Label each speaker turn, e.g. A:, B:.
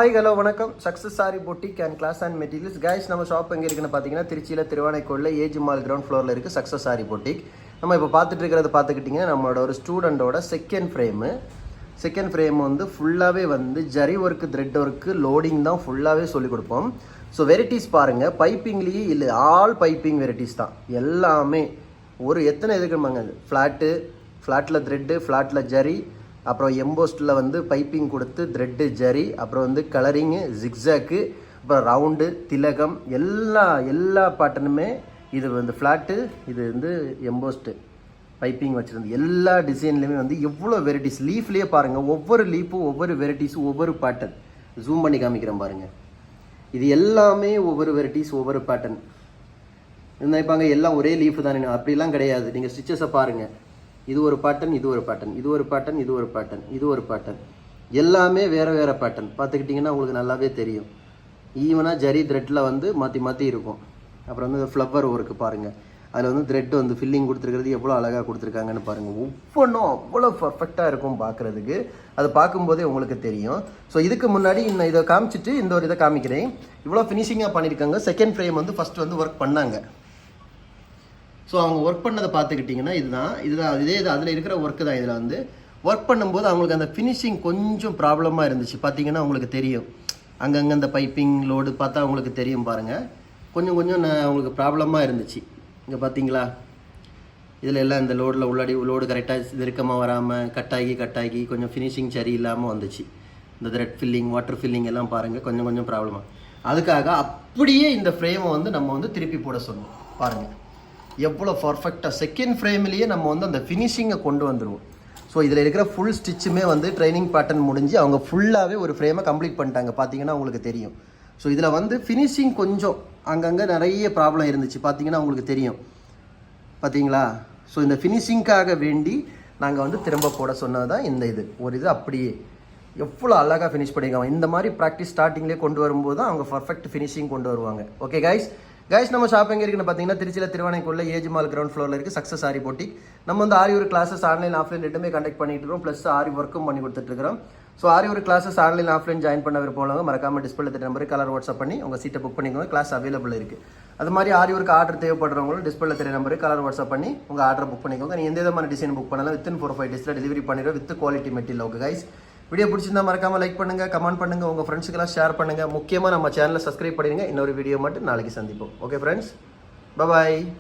A: Hi hello வணக்கம். Success sari boutique and class and materials. Guys, நம்ம shop எங்கே இருக்குன்னு பார்த்தீங்கன்னா திருச்சியில் திருவானைக்கோளில் ஏஜ் மால் கிரவுண்ட் ஃப்ளோரில் இருக்குது சக்ஸஸ் சாரி பொட்டிக். நம்ம இப்போ பார்த்துட்டு இருக்கிறத பார்த்துக்கிட்டிங்கன்னா நம்மளோட ஒரு ஸ்டூடெண்ட்டோட செகண்ட் ஃப்ரேம் வந்து ஃபுல்லாகவே வந்து zari work, thread work, loading தான் ஃபுல்லாகவே சொல்லிக் கொடுப்போம். ஸோ வெரைட்டிஸ் பாருங்கள், பைப்பிங்லேயே இல்லை, ஆல் பைப்பிங் வெரைட்டிஸ் தான் எல்லாமே. ஒரு எத்தனை எதுக்குமாங்க, ஃப்ளாட்டில் த்ரெட்டு, ஃப்ளாட்டில் ஜரி, அப்புறம் எம்போஸ்டில் வந்து பைப்பிங் கொடுத்து த்ரெட்டு ஜரி, அப்புறம் வந்து கலரிங்கு, ஜிக்ஸாக்கு, அப்புறம் ரவுண்டு, திலகம், எல்லா பேட்டர்னுமே. இது வந்து ஃப்ளாட்டு, இது வந்து எம்போஸ்ட்டு பைப்பிங் வச்சுருந்து எல்லா டிசைன்லேயுமே வந்து எவ்வளோ வெரைட்டிஸ். லீஃப்லேயே பாருங்கள், ஒவ்வொரு லீஃபும் ஒவ்வொரு வெரைட்டிஸும் ஒவ்வொரு பேட்டர்ன். ஜூம் பண்ணி காமிக்கிறேன் பாருங்கள். இது எல்லாமே ஒவ்வொரு வெரைட்டிஸ், ஒவ்வொரு பேட்டர்ன். நினைப்பாங்க எல்லாம் ஒரே லீஃப் தானே, அப்படிலாம் கிடையாது. நீங்கள் ஸ்டிச்சஸை பாருங்கள், இது ஒரு பேட்டர்ன், இது ஒரு பேட்டர்ன், இது ஒரு பேட்டர்ன், இது ஒரு பேட்டர்ன், இது ஒரு பேட்டர்ன், எல்லாமே வேறு வேறு பேட்டர்ன். பார்த்துக்கிட்டிங்கன்னா உங்களுக்கு நல்லாவே தெரியும். ஈவனாக ஜரி த்ரெட்டில் வந்து மாற்றி இருக்கும். அப்புறம் வந்து ஃப்ளவர் ஒர்க்கு பாருங்கள், அதில் வந்து த்ரெட் வந்து ஃபில்லிங் கொடுத்துருக்கிறது எவ்வளோ அழகாக கொடுத்துருக்காங்கன்னு பாருங்கள். ஒவ்வொன்றும் அவ்வளோ பர்ஃபெக்டாக இருக்கும் பார்க்குறதுக்கு. அதை பார்க்கும்போதே உங்களுக்கு தெரியும். ஸோ இதுக்கு முன்னாடி இன்னும் இதை காமிச்சிட்டு இந்த ஒரு இதை காமிக்கிறேன். இவ்வளோ ஃபினிஷிங்காக பண்ணியிருக்காங்க. செகண்ட் ஃப்ரேம் வந்து ஃபஸ்ட்டு வந்து ஒர்க் பண்ணாங்க. ஸோ அவங்க ஒர்க் பண்ணதை பார்த்துக்கிட்டிங்கன்னா இதே அதில் இருக்கிற ஒர்க்கு தான். இதில் வந்து ஒர்க் பண்ணும்போது அவங்களுக்கு அந்த ஃபினிஷிங் கொஞ்சம் ப்ராப்ளமாக இருந்துச்சு. பார்த்தீங்கன்னா உங்களுக்கு தெரியும், அங்கங்கே அந்த பைப்பிங் லோடு பார்த்தா அவங்களுக்கு தெரியும் பாருங்கள். கொஞ்சம் அவங்களுக்கு ப்ராப்ளமாக இருந்துச்சு. இங்கே பார்த்தீங்களா, இதில் எல்லாம் இந்த லோடு கரெக்டாக நெருக்கமாக வராமல் கட்டாகி கொஞ்சம் ஃபினிஷிங் சரி இல்லாமல் வந்துச்சு. இந்த த்ரெட் ஃபில்லிங், வாட்டர் ஃபில்லிங் எல்லாம் பாருங்கள் கொஞ்சம் ப்ராப்ளமாக. அதுக்காக அப்படியே இந்த ஃப்ரேமை வந்து நம்ம வந்து திருப்பி போட சொன்னோம். பாருங்கள் எவ்வளோ பர்ஃபெக்டாக செகண்ட் ஃப்ரேம்லேயே நம்ம வந்து அந்த ஃபினிஷிங்கை கொண்டு வந்துடுவோம். ஸோ இதில் இருக்கிற ஃபுல் ஸ்டிச்சுமே வந்து ட்ரைனிங் பேட்டர்ன் முடிஞ்சு அவங்க ஃபுல்லாகவே ஒரு ஃப்ரேமை கம்ப்ளீட் பண்ணிட்டாங்க. பார்த்தீங்கன்னா உங்களுக்கு தெரியும். ஸோ இதில் வந்து ஃபினிஷிங் கொஞ்சம் அங்கங்கே நிறைய ப்ராப்ளம் இருந்துச்சு. பார்த்தீங்கன்னா உங்களுக்கு தெரியும். பார்த்தீங்களா? ஸோ இந்த ஃபினிஷிங்காக வேண்டி நாங்கள் வந்து திரும்ப போட சொன்னது தான் இது அப்படியே எவ்வளோ அழகாக ஃபினிஷ் பண்ணியிருக்காங்க. இந்த மாதிரி ப்ராக்டிஸ் ஸ்டார்டிங்லேயே கொண்டு வரும்போது தான் அவங்க பர்ஃபெக்ட் ஃபினிஷிங் கொண்டு வருவாங்க. ஓகே கைஸ், நம்ம ஷாப் எங்கே இருக்குன்னு பார்த்தீங்கன்னா திருச்சியில் திருவானைக்குள்ள ஏஜ் மால் கிரவுண்ட் ஃப்ளோரில் இருக்குது சக்ஸஸ் சாரி பொட்டிக். நம்ம வந்து ஆரி ஒரு கிளாஸஸ் ஆன்லைன் ஆஃப்லைன் ரெண்டுமே கண்டக்ட் பண்ணிட்டு இருக்கோம். ப்ளஸ் ஆரி ஒர்க்கும் பண்ணி கொடுத்துட்ருக்கோம். ஸோ ஆரி ஒரு கிளாஸஸ் ஆன்லைன் ஆஃப்லைன் ஜாயின் பண்ண விருப்பம் மறக்காமல் டிஸ்பிளே நம்பருக்கு கலர் வாட்ஸ்அப் பண்ணி உங்கள் சீட்டை புக் பண்ணிக்கோங்க. கிளாஸ் அவைலபிள் இருக்குது. அது மாதிரி ஆரி ஒர்க்கு ஆர்டர் தேவைப்படுறவங்களும் டிஸ்பிளே தெரிய நம்பருக்கு கலர் வாட்ஸ்அப் பண்ணி உங்கள் ஆர்டர் புக் பண்ணிக்கோங்க. நீங்கள் எந்த விதமான டிசைன் புக் பண்ணலாம் வித்தின் 4-5 டேஸில் டெலிவரி பண்ணிடுவோம் with quality material. Okay guys, video பிடிச்சிருந்தா மறக்காமல் லைக் பண்ணுங்கள், கமெண்ட் பண்ணுங்கள், உங்கள் ஃப்ரெண்ட்ஸுக்கெல்லாம் ஷேர் பண்ணுங்கள். முக்கியமாக நம்ம சேனலை சப்ஸ்கிரைப் பண்ணிடுங்க. இன்னொரு வீடியோ மட்டும் நாளைக்கு சந்திப்போம். Okay friends, bye bye.